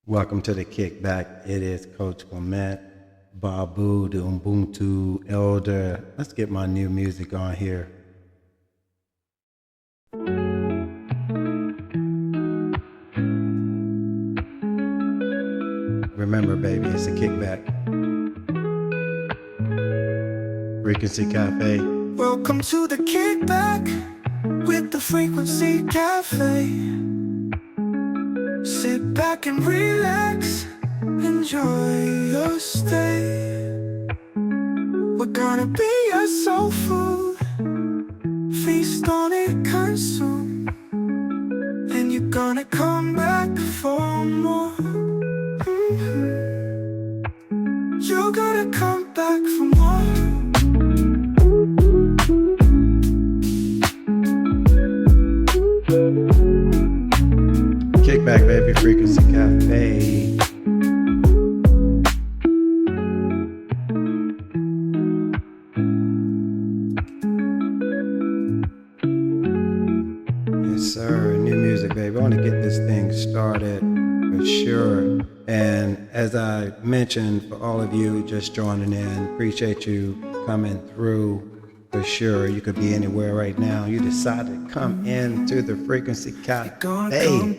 Welcome to the kickback. It is Coach Clement, Babu, the Ubuntu Elder. Let's get my new music on here. Remember, baby, it's a kickback. Frequency Cafe. Welcome to the kickback with the Frequency Cafe. Sit back and relax, enjoy your stay. We're gonna be your soul food, feast on it, consume, and you're gonna come back for more. You're gonna come back for more. Kickback, baby, Frequency Cafe. Yes, sir. New music, baby. I want to get this thing started for sure. And as I mentioned, for all of you just joining in, appreciate you coming through. For sure, you could be anywhere right now. You decided to come into the Frequency Cafe, baby.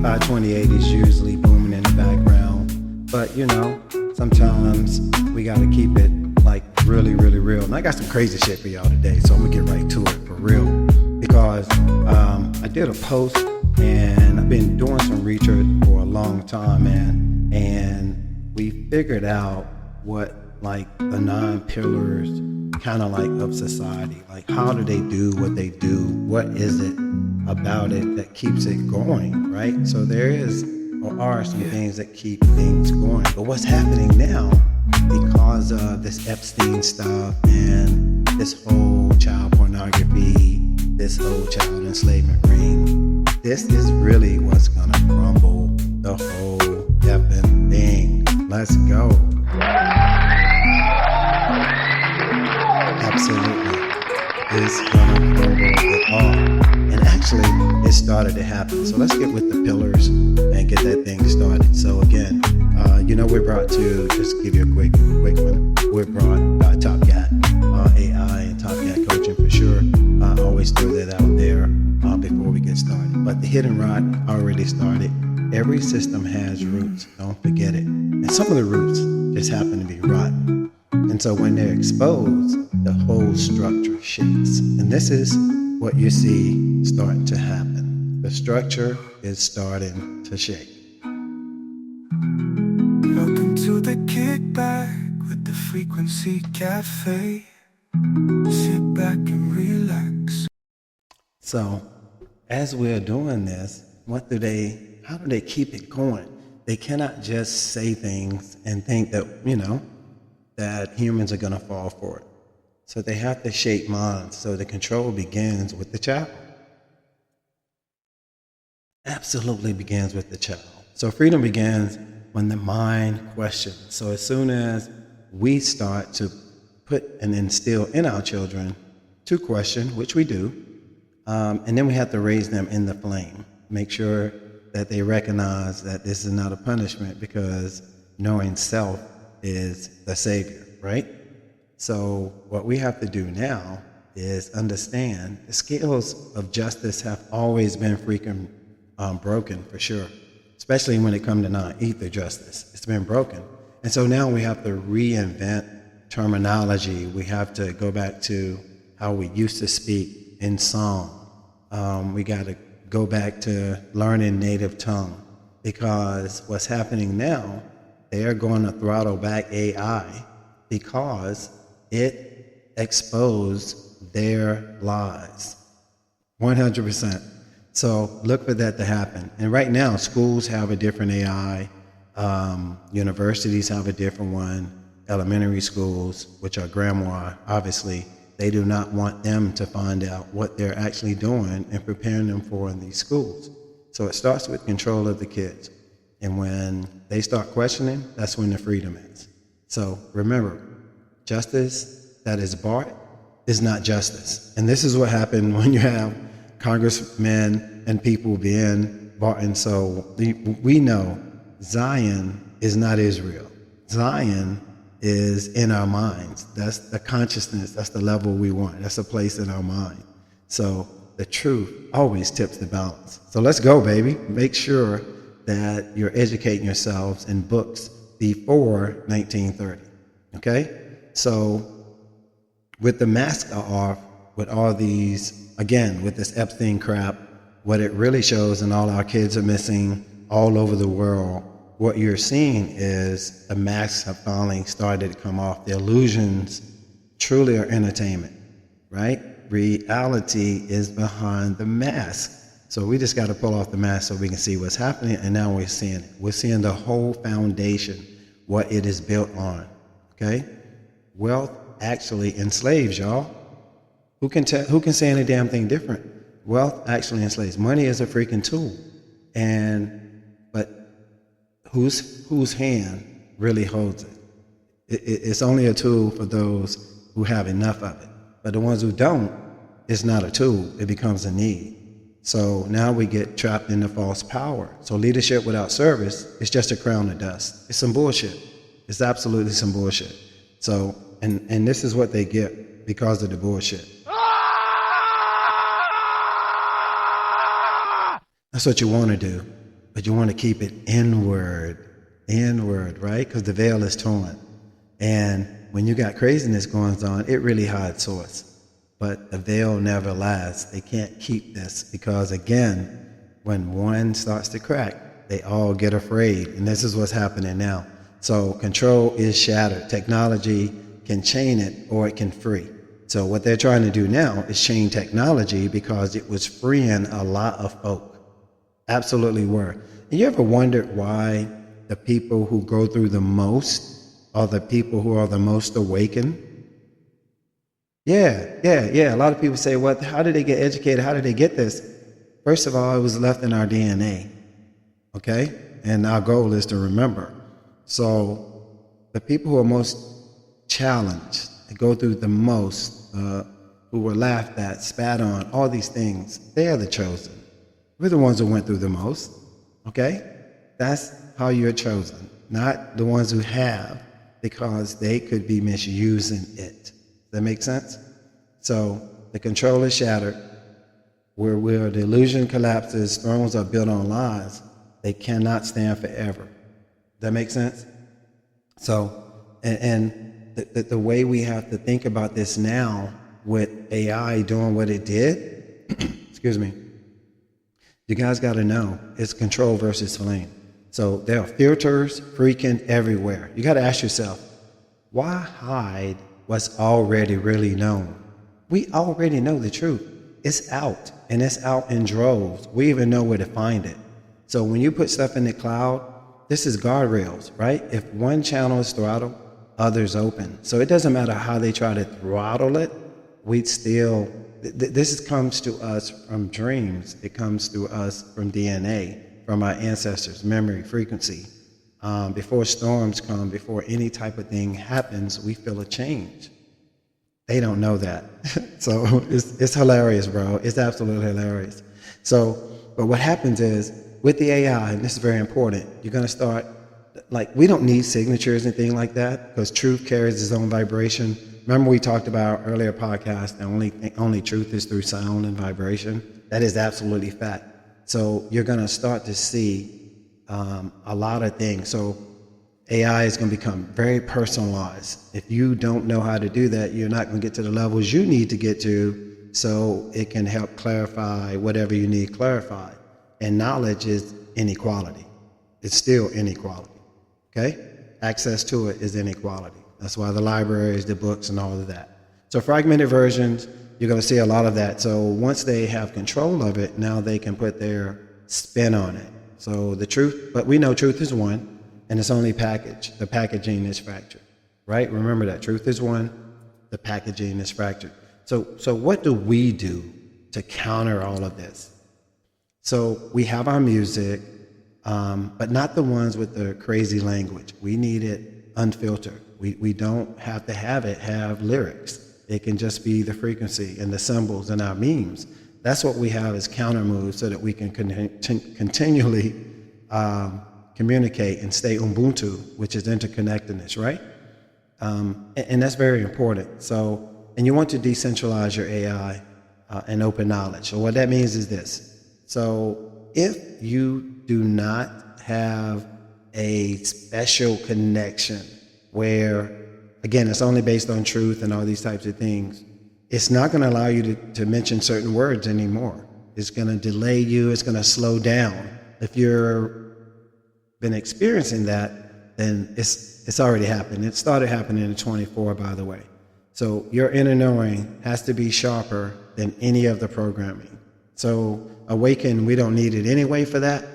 528 is usually booming in the background, but you know, sometimes we gotta keep it like really, really real. And I got some crazy shit for y'all today, so I'm gonna get right to it for real. Because I did a post, and I've been doing some research for a long time, man, and we figured out what like the 9 pillars kind of like of society, like how do they do what they do, what is it about it that keeps it going, right? So there is or are some things that keep things going, but what's happening now because of this Epstein stuff and this whole child pornography, this whole child enslavement ring, this is really what's gonna crumble the whole effing thing. Let's go. Absolutely. It's gonna crumble it all. And actually, it started to happen. So let's get with the pillars and get that thing started. So again, we're brought to, just give you a quick one, we're brought by Top Cat AI and Top Cat Coaching for sure. I always throw that out there before we get started. But the hidden rot already started. Every system has roots, don't forget it. And some of the roots just happen to be rotten. And so when they're exposed, the whole structure shakes. And this is what you see starting to happen. The structure is starting to shake. Welcome to the kickback with the Frequency Cafe. Sit back and relax. So as we're doing this, how do they keep it going? They cannot just say things and think that, that humans are gonna fall for it. So they have to shape minds. So the control begins with the child. Absolutely begins with the child. So freedom begins when the mind questions. So as soon as we start to put and instill in our children to question, which we do, and then we have to raise them in the flame. Make sure that they recognize that this is not a punishment, because knowing self is the savior, right? So what we have to do now is understand the scales of justice have always been freaking broken, for sure, especially when it comes to non-ether justice. It's been broken. And so now we have to reinvent terminology. We have to go back to how we used to speak in song. We got to go back to learning native tongue, because what's happening now, they are going to throttle back AI because it exposed their lies 100%. So look for that to happen. And right now, schools have a different AI, universities have a different one, elementary schools, which are grimoire, obviously, they do not want them to find out what they're actually doing and preparing them for in these schools. So it starts with control of the kids. And when they start questioning, that's when the freedom is. So remember, justice that is bought is not justice. And this is what happened when you have congressmen and people being bought. And so we know Zion is not Israel. Zion is in our minds. That's the consciousness. That's the level we want. That's a place in our mind. So the truth always tips the balance. So let's go, baby. Make sure that you're educating yourselves in books before 1930. Okay? So with the mask off, with all these, again, with this Epstein crap, what it really shows, and all our kids are missing all over the world, what you're seeing is the masks have finally started to come off. The illusions truly are entertainment, right? Reality is behind the mask. So we just got to pull off the mask so we can see what's happening, and now we're seeing it. We're seeing the whole foundation, what it is built on, okay? Wealth actually enslaves, y'all. Who can say any damn thing different? Wealth actually enslaves. Money is a freaking tool. But whose hand really holds it? It's only a tool for those who have enough of it. But the ones who don't, it's not a tool. It becomes a need. So now we get trapped in the false power. So leadership without service is just a crown of dust. It's some bullshit. It's absolutely some bullshit. So, and this is what they get because of the bullshit. That's what you want to do, but you want to keep it inward, right? Because the veil is torn. And when you got craziness going on, it really hides source. But the veil never lasts. They can't keep this because, again, when one starts to crack, they all get afraid. And this is what's happening now. So control is shattered. Technology can chain it or it can free. So what they're trying to do now is chain technology because it was freeing a lot of folk. Absolutely were. And you ever wondered why the people who go through the most are the people who are the most awakened? Yeah. A lot of people say, well, how did they get educated? How did they get this? First of all, it was left in our DNA, okay? And our goal is to remember. So the people who are most challenged, they go through the most, who were laughed at, spat on, all these things, they are the chosen. We're the ones who went through the most, okay? That's how you're chosen, not the ones who have, because they could be misusing it. Does that make sense? So the control is shattered. Where the illusion collapses, thrones are built on lies. They cannot stand forever. Does that make sense? So, and the way we have to think about this now with AI doing what it did, excuse me, you guys got to know it's control versus flame. So there are filters freaking everywhere. You got to ask yourself, why hide what's already really known? We already know the truth. It's out, and it's out in droves. We even know where to find it. So when you put stuff in the cloud, this is guardrails, right? If one channel is throttled, others open. So it doesn't matter how they try to throttle it, we'd still, this comes to us from dreams. It comes to us from DNA, from our ancestors, memory, frequency. Before storms come, before any type of thing happens, we feel a change. They don't know that. So it's hilarious, bro. It's absolutely hilarious. So, but what happens is, with the AI, and this is very important, you're going to start, like, we don't need signatures and things like that, because truth carries its own vibration. Remember we talked about earlier podcast, the only truth is through sound and vibration. That is absolutely fact. So you're going to start to see a lot of things. So AI is going to become very personalized. If you don't know how to do that, you're not going to get to the levels you need to get to, so it can help clarify whatever you need clarified. And knowledge is inequality. It's still inequality, okay? Access to it is inequality. That's why the libraries, the books, and all of that. So fragmented versions, you're going to see a lot of that. So once they have control of it, now they can put their spin on it. So the truth, but we know truth is one, and it's only packaged. The packaging is fractured, right? Remember that. Truth is one, the packaging is fractured. So what do we do to counter all of this? So we have our music, but not the ones with the crazy language. We need it unfiltered. We don't have to have lyrics. It can just be the frequency and the symbols and our memes. That's what we have as counter moves, so that we can continually communicate and stay Ubuntu, which is interconnectedness, right? And that's very important. So, and you want to decentralize your AI and open knowledge. So what that means is this. So if you do not have a special connection where, again, it's only based on truth and all these types of things, it's not going to allow you to mention certain words anymore. It's going to delay you. It's going to slow down. If you've been experiencing that, then it's already happened. It started happening in 24, by the way. So your inner knowing has to be sharper than any of the programming. So Awaken, we don't need it anyway for that.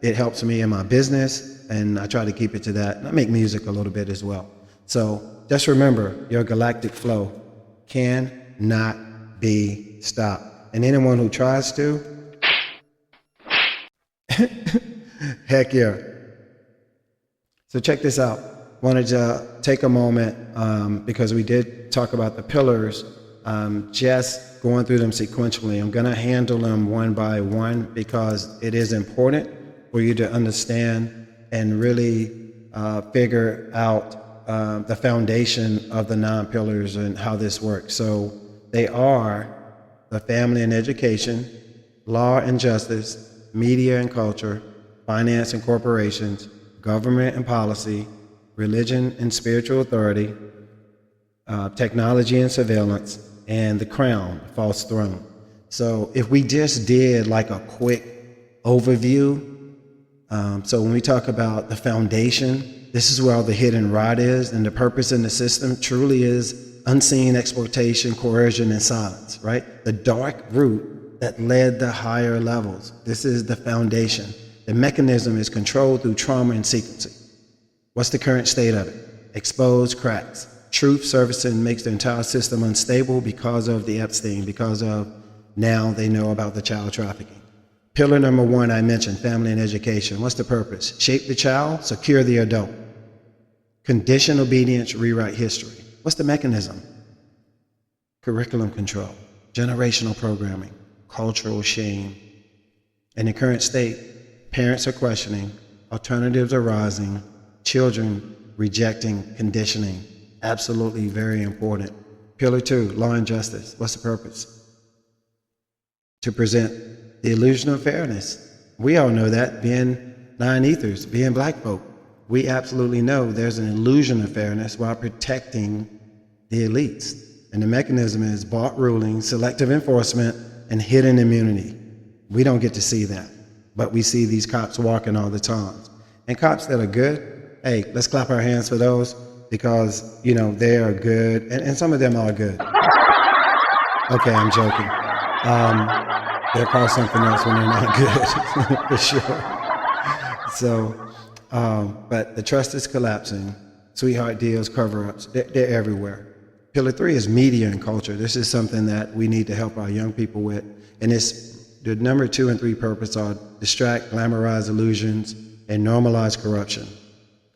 It helps me in my business, and I try to keep it to that. And I make music a little bit as well. So just remember, your galactic flow cannot be stopped. And anyone who tries to, heck yeah. So check this out. Wanted to take a moment because we did talk about the pillars, just going through them sequentially. I'm going to handle them one by one because it is important for you to understand and really figure out the foundation of the 9 pillars and how this works. So they are the family and education, law and justice, media and culture, finance and corporations, government and policy, religion and spiritual authority, technology and surveillance, and the crown, false throne. So if we just did like a quick overview, so when we talk about the foundation, this is where all the hidden rot is, and the purpose in the system truly is unseen exploitation, coercion, and silence, right? The dark root that led the higher levels. This is the foundation. The mechanism is controlled through trauma and sequencing. What's the current state of it? Exposed cracks. Truth servicing makes the entire system unstable because of the Epstein, because of now they know about the child trafficking. Pillar number 1, I mentioned, family and education. What's the purpose? Shape the child, secure the adult. Condition obedience, rewrite history. What's the mechanism? Curriculum control, generational programming, cultural shame. In the current state, parents are questioning, alternatives are rising, children rejecting conditioning. Absolutely very important. Pillar 2, law and justice. What's the purpose? To present the illusion of fairness. We all know that, being 9 ethers, being black folk. We absolutely know there's an illusion of fairness while protecting the elites. And the mechanism is bought ruling, selective enforcement, and hidden immunity. We don't get to see that, but we see these cops walking all the time. And cops that are good, hey, let's clap our hands for those because, you know, they are good, and some of them are good. Okay, I'm joking. They're called something else when they're not good, for sure. So, but the trust is collapsing. Sweetheart deals, cover-ups, they're everywhere. Pillar 3 is media and culture. This is something that we need to help our young people with. And it's the number 2 and 3 purpose are distract, glamorize illusions, and normalize corruption.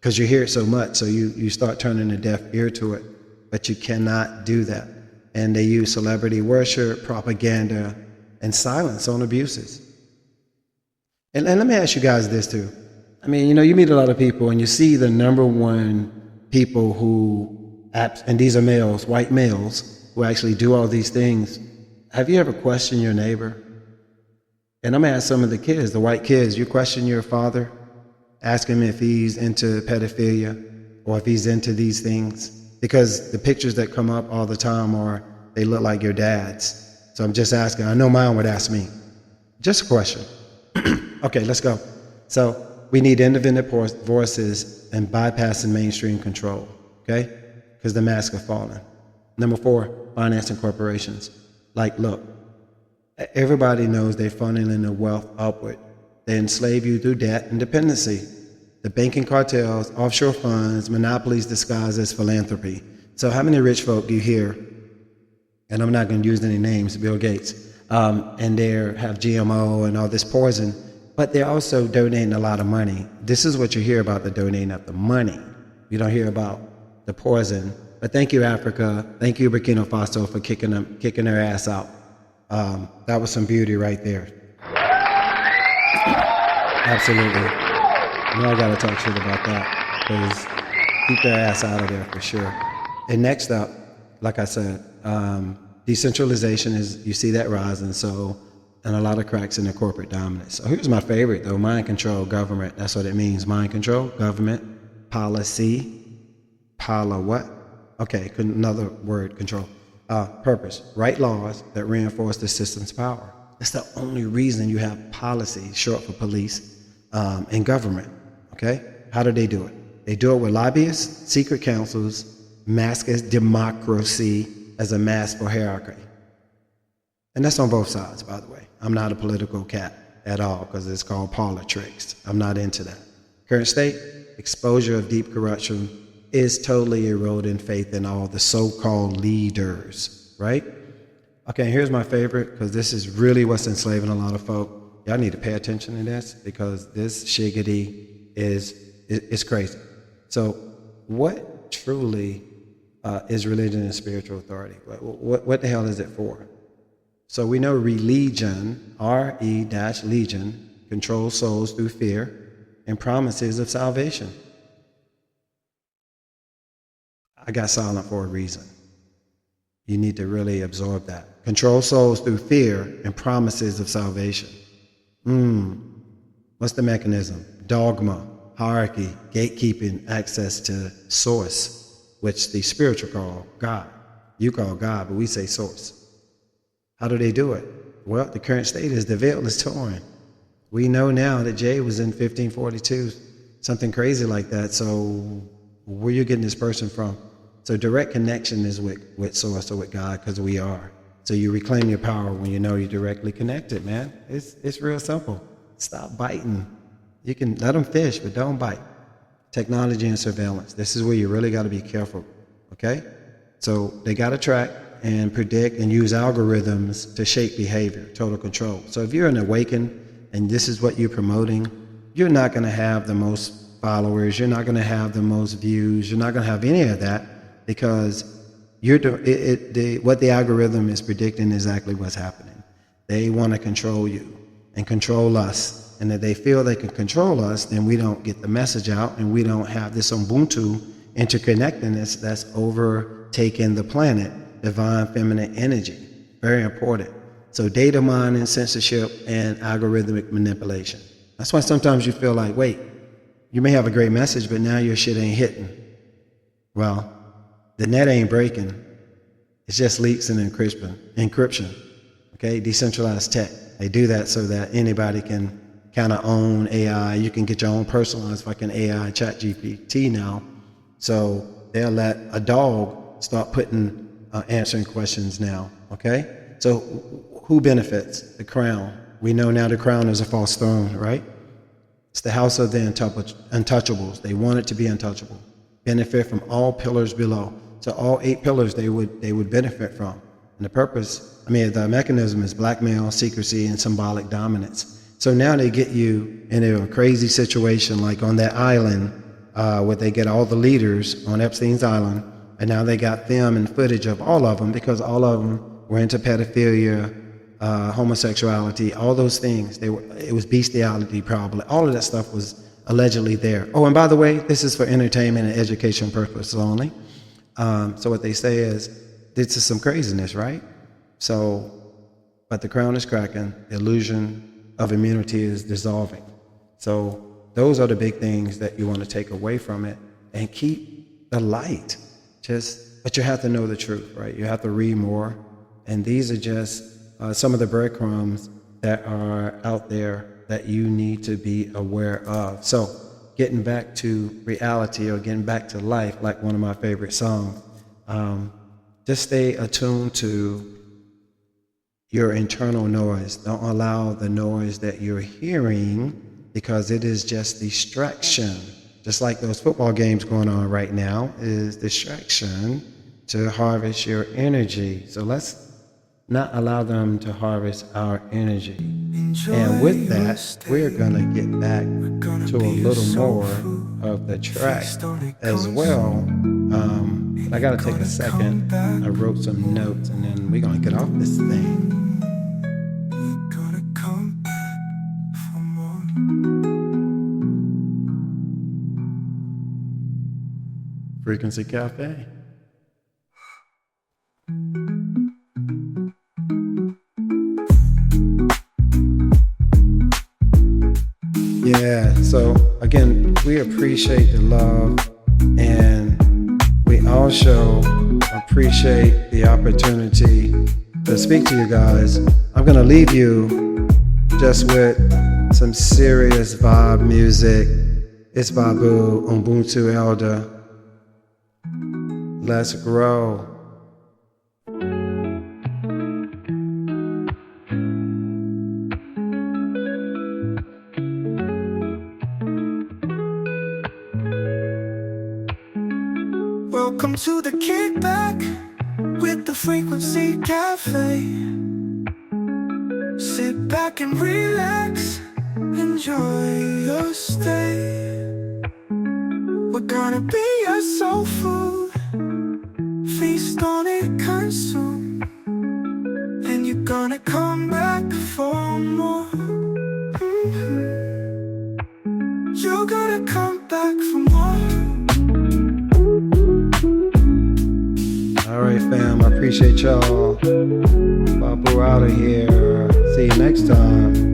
Because you hear it so much, so you start turning a deaf ear to it. But you cannot do that. And they use celebrity worship, propaganda, and silence on abuses. And let me ask you guys this too. I mean, you know, you meet a lot of people and you see the number 1 people who, and these are males, white males, who actually do all these things. Have you ever questioned your neighbor? And I'm gonna ask some of the kids, the white kids, you question your father? Ask him if he's into pedophilia or if he's into these things. Because the pictures that come up all the time are, they look like your dad's. So I'm just asking, I know mine would ask me. Just a question. Okay, let's go. So we need independent voices and bypassing mainstream control, okay? Because the masks are falling. Number 4, finance and corporations. Like, look, everybody knows they're funneling the wealth upward. They enslave you through debt and dependency. The banking cartels, offshore funds, monopolies disguised as philanthropy. So how many rich folk do you hear, and I'm not going to use any names, Bill Gates, and they have GMO and all this poison, but they're also donating a lot of money. This is what you hear about, the donating of the money. You don't hear about the poison. But thank you, Africa. Thank you, Burkina Faso, for kicking their ass out. That was some beauty right there. Absolutely. Now I gotta talk shit about that, because keep their ass out of there for sure. And next up, like I said, decentralization is, you see that rising, so, and a lot of cracks in the corporate dominance. So here's my favorite though, mind control, government. That's what it means, mind control, government, policy, what? Okay, another word, control. Purpose, write laws that reinforce the system's power. That's the only reason you have policy, short for police, in government, okay? How do they do it? They do it with lobbyists, secret councils, mask as democracy as a mask for hierarchy. And that's on both sides, by the way. I'm not a political cat at all, because it's called politics. I'm not into that. Current state, exposure of deep corruption is totally eroding faith in all the so-called leaders, right? Okay, here's my favorite, because this is really what's enslaving a lot of folk. Y'all need to pay attention to this, because this shiggity is crazy. So what truly is religion and spiritual authority? What the hell is it for? So we know religion, R-E-legion, controls souls through fear and promises of salvation. I got silent for a reason. You need to really absorb that. Control souls through fear and promises of salvation. What's the mechanism? Dogma, hierarchy, gatekeeping, access to source, which the spiritual call God. You call God, but we say source. How do they do it? Well, the current state is the veil is torn. We know now that Jay was in 1542, something crazy like that. So where you getting this person from? So direct connection is with source or with God, because we are. So you reclaim your power when you know you're directly connected, man. It's real simple. Stop biting. You can let them fish, but don't bite. Technology and surveillance. This is where you really got to be careful, okay? So they got to track and predict and use algorithms to shape behavior, total control. So if you're an awakened and this is what you're promoting, you're not going to have the most followers. You're not going to have the most views. You're not going to have any of that, because what the algorithm is predicting is exactly what's happening. They want to control you and control us. And if they feel they can control us, then we don't get the message out, and we don't have this Ubuntu interconnectedness that's overtaken the planet, divine feminine energy. Very important. So data mining, censorship, and algorithmic manipulation. That's why sometimes you feel like, wait, you may have a great message, but now your shit ain't hitting. Well, the net ain't breaking. It's just leaks and encryption. Okay, decentralized tech. They do that so that anybody can kind of own AI. You can get your own personalized fucking AI, chat GPT now. So they'll let a dog start answering questions now. Okay, so who benefits? The crown. We know now the crown is a false throne, right? It's the house of the untouchables. They want it to be untouchable. Benefit from all pillars below. So all 8 pillars they would benefit from. And the mechanism is blackmail, secrecy, and symbolic dominance. So now they get you in a crazy situation, like on that island, where they get all the leaders on Epstein's island, and now they got film and footage of all of them, because all of them were into pedophilia, homosexuality, all those things. It was bestiality, probably. All of that stuff was allegedly there. Oh, and by the way, this is for entertainment and education purposes only. So what they say is, this is some craziness, right? So, but the crown is cracking, the illusion of immunity is dissolving. So those are the big things that you want to take away from it, and keep the light. But you have to know the truth, right? You have to read more. And these are just some of the breadcrumbs that are out there that you need to be aware of. So getting back to reality, or getting back to life, like one of my favorite songs, just stay attuned to your internal noise. Don't allow the noise that you're hearing, because it is just distraction. Just like those football games going on right now is distraction to harvest your energy. So let's not allow them to harvest our energy. And with that, we're gonna get back to a little more of the track as well. I gotta take a second. I wrote some notes, and then we're gonna get off this thing. Frequency Cafe. Yeah, so again, we appreciate the love, and we also appreciate the opportunity to speak to you guys. I'm gonna leave you just with some serious vibe music. It's Babu, Ubuntu Elder. Let's grow. Welcome to the kickback with the Frequency Cafe. Sit back and relax, enjoy your stay. We're gonna be your soul food, feast on it, consume, and you're gonna come back for more. You're gonna come back for more. All right, fam, I appreciate y'all. Babu out of here. See you next time.